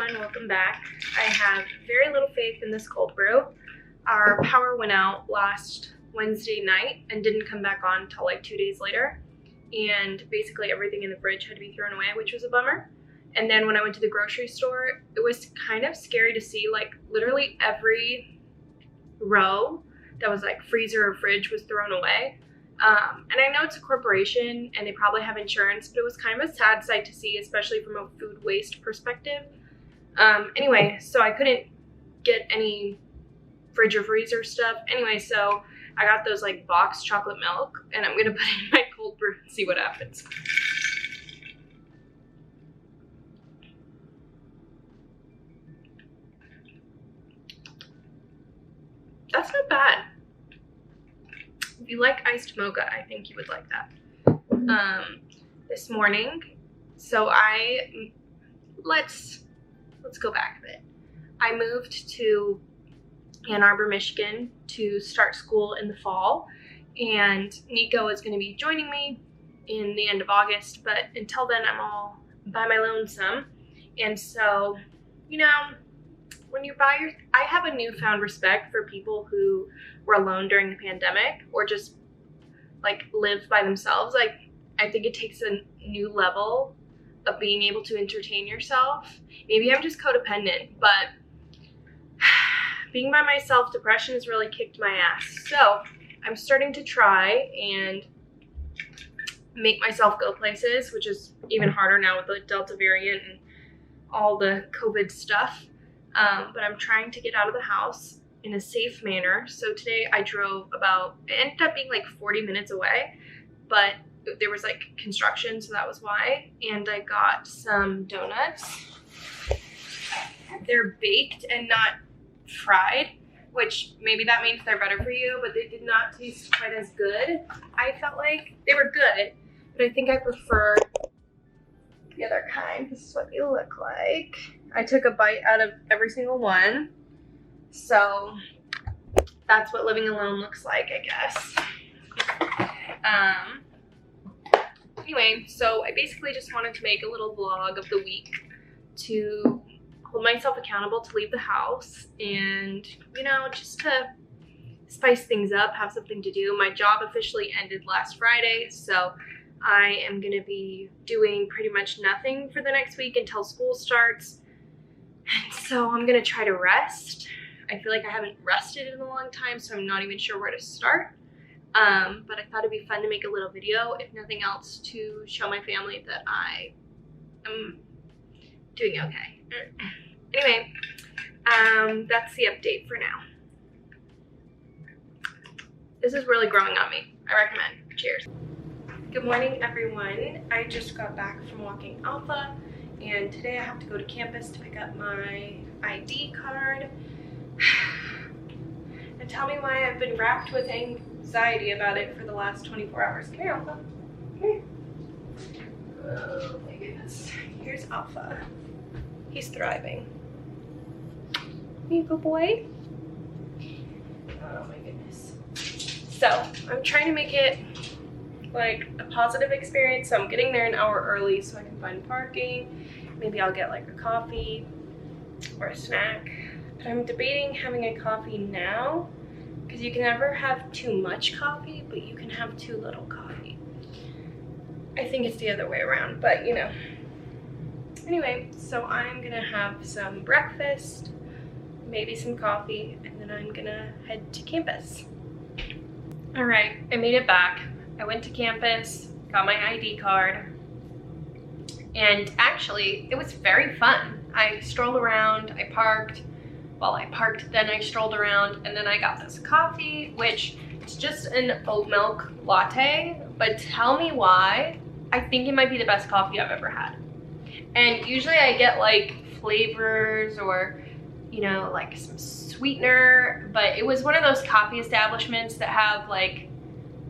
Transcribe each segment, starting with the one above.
everyone, welcome back. I have very little faith in this cold brew. Our power went out last Wednesday night and didn't come back on until like 2 days later. And basically everything in the fridge had to be thrown away, which was a bummer. And then when I went to the grocery store, it was kind of scary to see like literally every row that was like freezer or fridge was thrown away. And I know it's a corporation and they probably have insurance, but it was kind of a sad sight to see, especially from a food waste perspective. Anyway, so I couldn't get any fridge or freezer stuff. Anyway, so I got those like boxed chocolate milk and I'm gonna put it in my cold brew and see what happens. That's not bad. If you like iced mocha, I think you would like that. This morning, so let's go back a bit. I moved to Ann Arbor, Michigan to start school in the fall, and Nico is going to be joining me in the end of August, but until then I'm all by my lonesome. And so, you know, when you're I have a newfound respect for people who were alone during the pandemic or just like live by themselves. Like, I think it takes a new level of being able to entertain yourself. Maybe I'm just codependent, but being by myself, depression has really kicked my ass. So I'm starting to try and make myself go places, which is even harder now with the Delta variant and all the COVID stuff. But I'm trying to get out of the house in a safe manner. So today I drove it ended up being like 40 minutes away, but there was like construction, so that was why. And I got some donuts. They're baked and not fried, which maybe that means they're better for you, but they did not taste quite as good. I felt like they were good, but I think I prefer the other kind. This is what they look like. I took a bite out of every single one. So that's what living alone looks like, I guess. Anyway, so I basically just wanted to make a little vlog of the week to hold myself accountable to leave the house and, you know, just to spice things up, have something to do. My job officially ended last Friday, so I am going to be doing pretty much nothing for the next week until school starts. And so I'm going to try to rest. I feel like I haven't rested in a long time, so I'm not even sure where to start. But I thought it'd be fun to make a little video, if nothing else, to show my family that I am doing okay. Anyway, that's the update for now. This is really growing on me. I recommend. Cheers. Good morning, everyone. I just got back from walking Alpha, and today I have to go to campus to pick up my ID card. And tell me why I've been wrapped with anxiety about it for the last 24 hours. Come here, Alpha. Come here. Oh my goodness. Here's Alpha. He's thriving. You good boy? Oh my goodness. So I'm trying to make it like a positive experience. So I'm getting there an hour early so I can find parking. Maybe I'll get like a coffee or a snack. But I'm debating having a coffee now because you can never have too much coffee, but you can have too little coffee. I think it's the other way around, but you know. Anyway, so I'm gonna have some breakfast, maybe some coffee, and then I'm gonna head to campus. All right, I made it back. I went to campus, got my ID card, and actually it was very fun. I strolled around, I parked. While I parked, then I strolled around, and then I got this coffee, which is just an oat milk latte, but tell me why. I think it might be the best coffee I've ever had. And usually I get like flavors or, you know, like some sweetener, but it was one of those coffee establishments that have like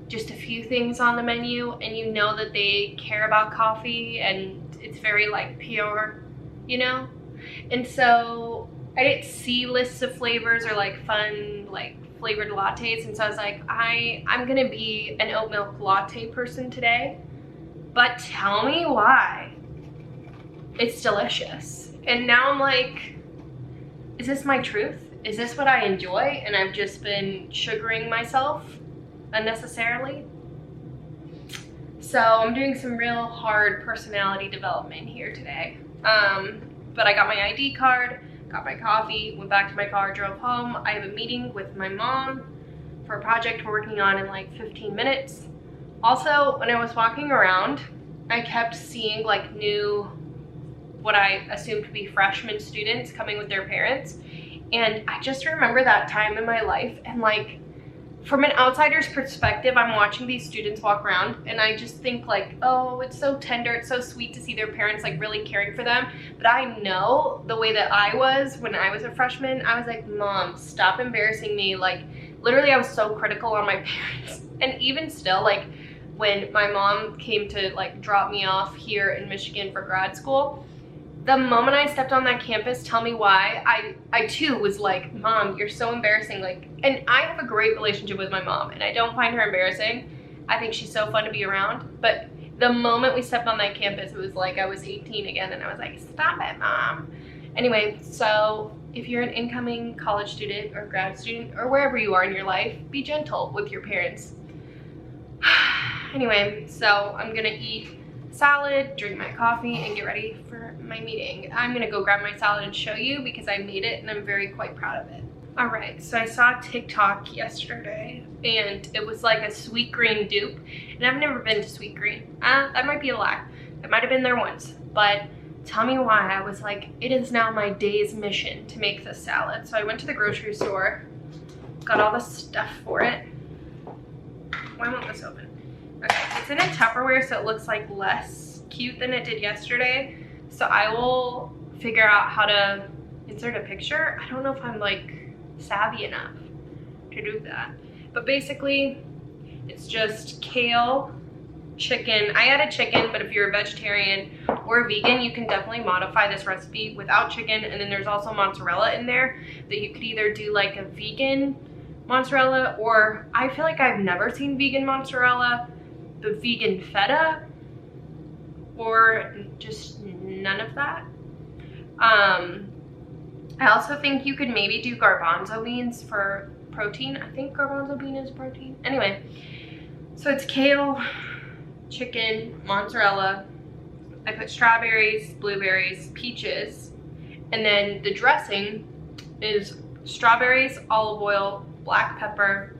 just a few things on the menu, and you know that they care about coffee and it's very like pure, you know? And so I didn't see lists of flavors or like fun like flavored lattes, and so I was like, I'm gonna be an oat milk latte person today, but tell me why. It's delicious. And now I'm like, is this my truth? Is this what I enjoy? And I've just been sugaring myself unnecessarily. So I'm doing some real hard personality development here today. But I got my ID card, got my coffee, went back to my car, drove home. I have a meeting with my mom for a project we're working on in like 15 minutes. Also, when I was walking around, I kept seeing like new, what I assumed to be freshman students coming with their parents. And I just remember that time in my life, and like, from an outsider's perspective, I'm watching these students walk around and I just think like, oh, it's so tender, it's so sweet to see their parents like really caring for them. But I know the way that I was when I was a freshman, I was like, Mom, stop embarrassing me. Like, literally I was so critical on my parents. And even still, like, when my mom came to like drop me off here in Michigan for grad school, the moment I stepped on that campus, tell me why, I too was like, Mom, you're so embarrassing. Like, and I have a great relationship with my mom and I don't find her embarrassing. I think she's so fun to be around. But the moment we stepped on that campus, it was like I was 18 again and I was like, stop it, Mom. Anyway, so if you're an incoming college student or grad student or wherever you are in your life, be gentle with your parents. Anyway, so I'm gonna eat salad, drink my coffee, and get ready for my meeting. I'm gonna go grab my salad and show you because I made it and I'm quite proud of it. All right, so I saw TikTok yesterday and it was like a Sweet Green dupe, and I've never been to Sweet Green. That might be a lie. I might have been there once, but tell me why. I was like, it is now my day's mission to make this salad. So I went to the grocery store, got all the stuff for it. Why won't this open? Okay, it's in a Tupperware, so it looks like less cute than it did yesterday. So I will figure out how to insert a picture. I don't know if I'm like savvy enough to do that. But basically, it's just kale, chicken. I added chicken, but if you're a vegetarian or a vegan, you can definitely modify this recipe without chicken. And then there's also mozzarella in there that you could either do like a vegan mozzarella, or I feel like I've never seen vegan mozzarella, the vegan feta, or just none of that. I also think you could maybe do garbanzo beans for protein. I think garbanzo bean is protein. Anyway, so it's kale, chicken, mozzarella. I put strawberries, blueberries, peaches, and then the dressing is strawberries, olive oil, black pepper,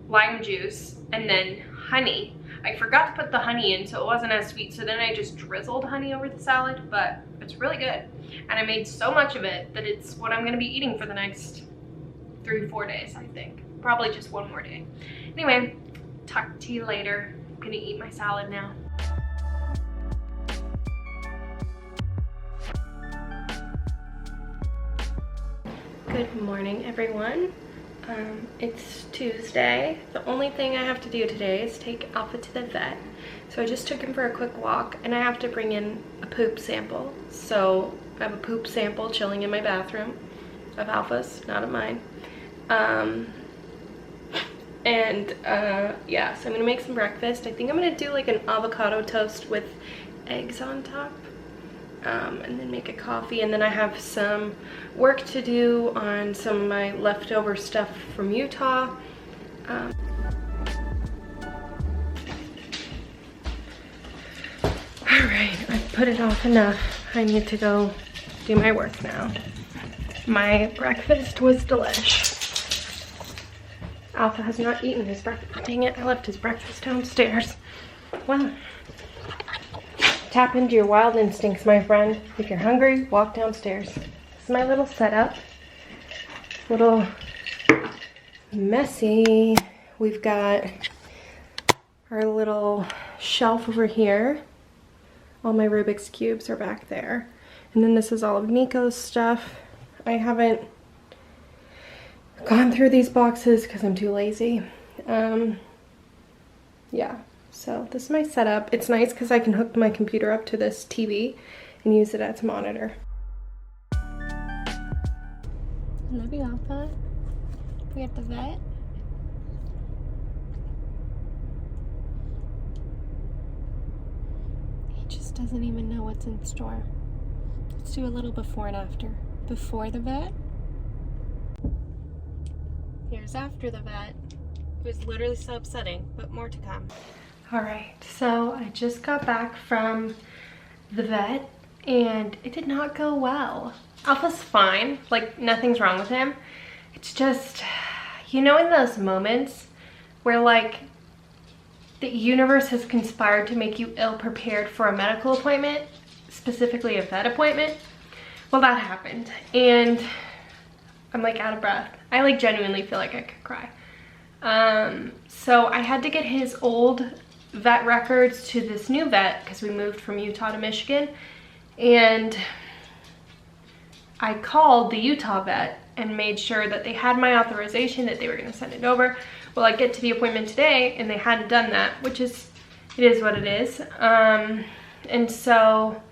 lime juice, and then honey. I forgot to put the honey in, so it wasn't as sweet, so then I just drizzled honey over the salad, but it's really good. And I made so much of it that it's what I'm gonna be eating for the next 3-4 days, I think. Probably just one more day. Anyway, talk to you later. I'm gonna eat my salad now. Good morning, everyone. It's Tuesday. The only thing I have to do today is take Alpha to the vet. So I just took him for a quick walk, and I have to bring in a poop sample. So I have a poop sample chilling in my bathroom of Alpha's, not of mine. Yeah, so I'm gonna make some breakfast. I think I'm gonna do like an avocado toast with eggs on top. And then make a coffee, and then I have some work to do on some of my leftover stuff from Utah. All right, I've put it off enough. I need to go do my work now. My breakfast was delish. Alpha has not eaten his breakfast. Dang it, I left his breakfast downstairs. Wow. Tap into your wild instincts, my friend. If you're hungry, walk downstairs. This is my little setup. Little messy. We've got our little shelf over here. All my Rubik's Cubes are back there. And then this is all of Nico's stuff. I haven't gone through these boxes because I'm too lazy. Yeah. So this is my setup. It's nice because I can hook my computer up to this TV and use it as a monitor. I love you, Alpha. We at the vet. He just doesn't even know what's in store. Let's do a little before and after. Before the vet. Here's after the vet. It was literally so upsetting, but more to come. All right, so I just got back from the vet and it did not go well. Alpha's fine, like nothing's wrong with him. It's just, you know, in those moments where like the universe has conspired to make you ill prepared for a medical appointment, specifically a vet appointment. Well, that happened and I'm like out of breath. I like genuinely feel like I could cry. So I had to get his old vet records to this new vet because we moved from Utah to Michigan, and I called the Utah vet and made sure that they had my authorization, that they were going to send it over. Well, I get to the appointment today and they hadn't done that, which is, it is what it is. And so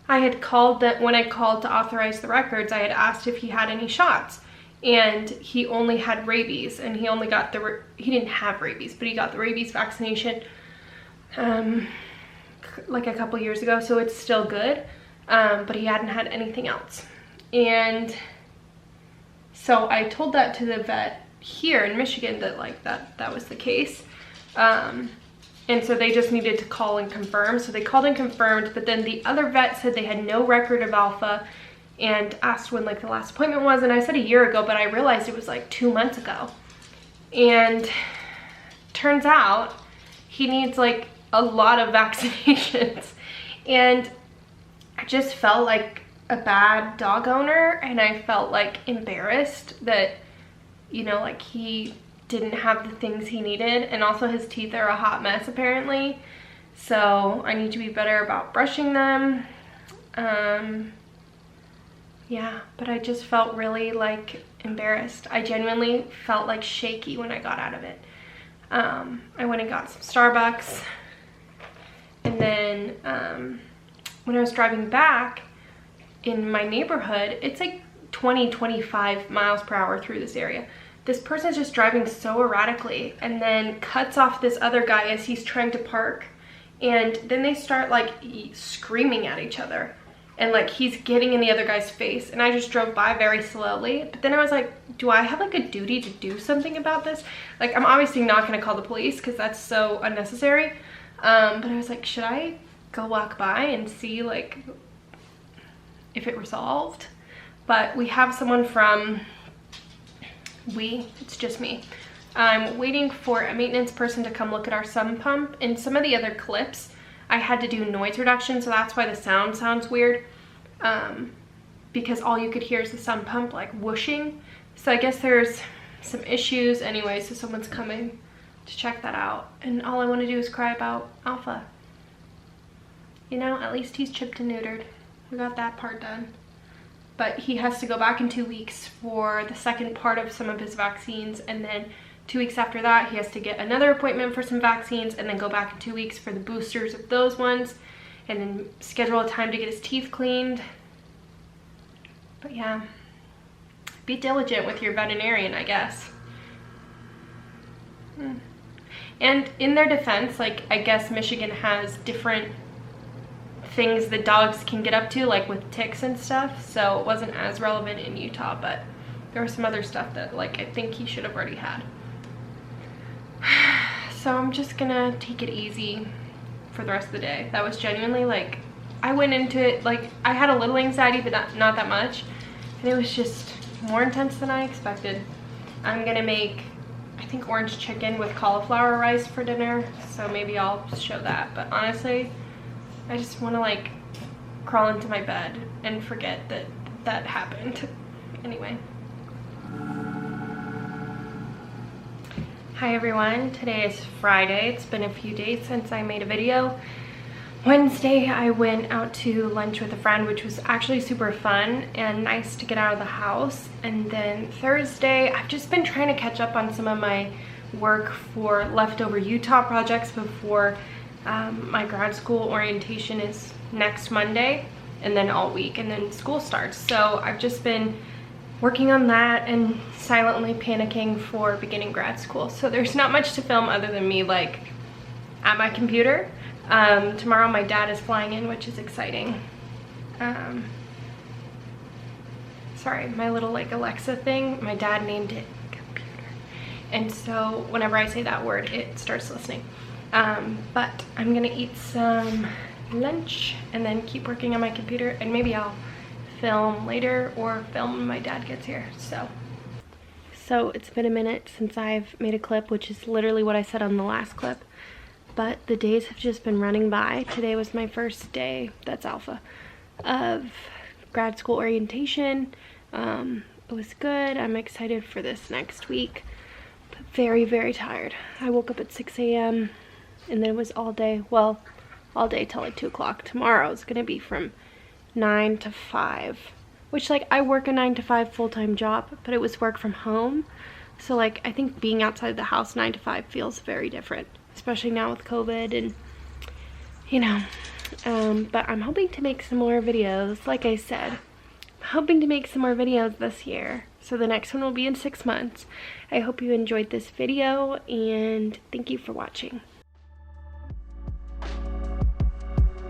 I had called that when I called to authorize the records, I had asked if he had any shots, and he only had rabies, and he only got he didn't have rabies, but he got the rabies vaccination like a couple years ago, so it's still good, but he hadn't had anything else. And so I told that to the vet here in Michigan that like that was the case. And so they just needed to call and confirm. So they called and confirmed, but then the other vet said they had no record of Alpha and asked when like the last appointment was. And I said a year ago, but I realized it was like 2 months ago. And turns out he needs like a lot of vaccinations. And I just felt like a bad dog owner, and I felt like embarrassed that, you know, like he didn't have the things he needed, and also his teeth are a hot mess apparently, so I need to be better about brushing them. Yeah, but I just felt really like embarrassed. I genuinely felt like shaky when I got out of it. I went and got some Starbucks, and then when I was driving back in my neighborhood, it's like 20-25 miles per hour through this area. This person's just driving so erratically and then cuts off this other guy as he's trying to park, and then they start like screaming at each other, and like he's getting in the other guy's face, and I just drove by very slowly. But then I was like, do I have like a duty to do something about this? Like, I'm obviously not going to call the police because that's so unnecessary, but I was like, should I go walk by and see like if it resolved? But we have someone from, it's just me. I'm waiting for a maintenance person to come look at our sump pump. In some of the other clips, I had to do noise reduction, so that's why the sound sounds weird, because all you could hear is the sump pump like whooshing. So I guess there's some issues anyway, so someone's coming to check that out. And all I want to do is cry about Alpha. You know, at least he's chipped and neutered. We got that part done. But he has to go back in 2 weeks for the second part of some of his vaccines, and then 2 weeks after that he has to get another appointment for some vaccines, and then go back in 2 weeks for the boosters of those ones, and then schedule a time to get his teeth cleaned. But yeah, be diligent with your veterinarian, I guess. And in their defense, like, I guess Michigan has different things the dogs can get up to, like with ticks and stuff, so it wasn't as relevant in Utah, but there was some other stuff that like I think he should have already had. So I'm just gonna take it easy for the rest of the day. That was genuinely like, I went into it like I had a little anxiety, but not that much, and it was just more intense than I expected. I'm gonna make, I think, orange chicken with cauliflower rice for dinner, so maybe I'll show that. But honestly, I just want to like crawl into my bed and forget that that happened. Anyway. Hi everyone, today is Friday. It's been a few days since I made a video. Wednesday I went out to lunch with a friend, which was actually super fun and nice to get out of the house. And then Thursday I've just been trying to catch up on some of my work for leftover Utah projects before my grad school orientation is next Monday, and then all week, and then school starts. So I've just been working on that and silently panicking for beginning grad school. So there's not much to film other than me like at my computer. Tomorrow my dad is flying in, which is exciting. sorry, my little like Alexa thing, my dad named it computer. And so whenever I say that word, it starts listening. But I'm gonna eat some lunch and then keep working on my computer, and maybe I'll film later or film when my dad gets here. So it's been a minute since I've made a clip, which is literally what I said on the last clip, but the days have just been running by. Today was my first day, that's Alpha, of grad school orientation. It was good. I'm excited for this next week, but very, very tired. I woke up at 6 a.m. and then it was all day, well, all day till like 2 o'clock. Tomorrow is gonna be from 9 to 5, which like I work a 9 to 5 full-time job, but it was work from home. So like I think being outside the house 9 to 5 feels very different, especially now with COVID and you know. But I'm hoping to make some more videos. Like I said, I'm hoping to make some more videos this year. So the next one will be in 6 months. I hope you enjoyed this video and thank you for watching.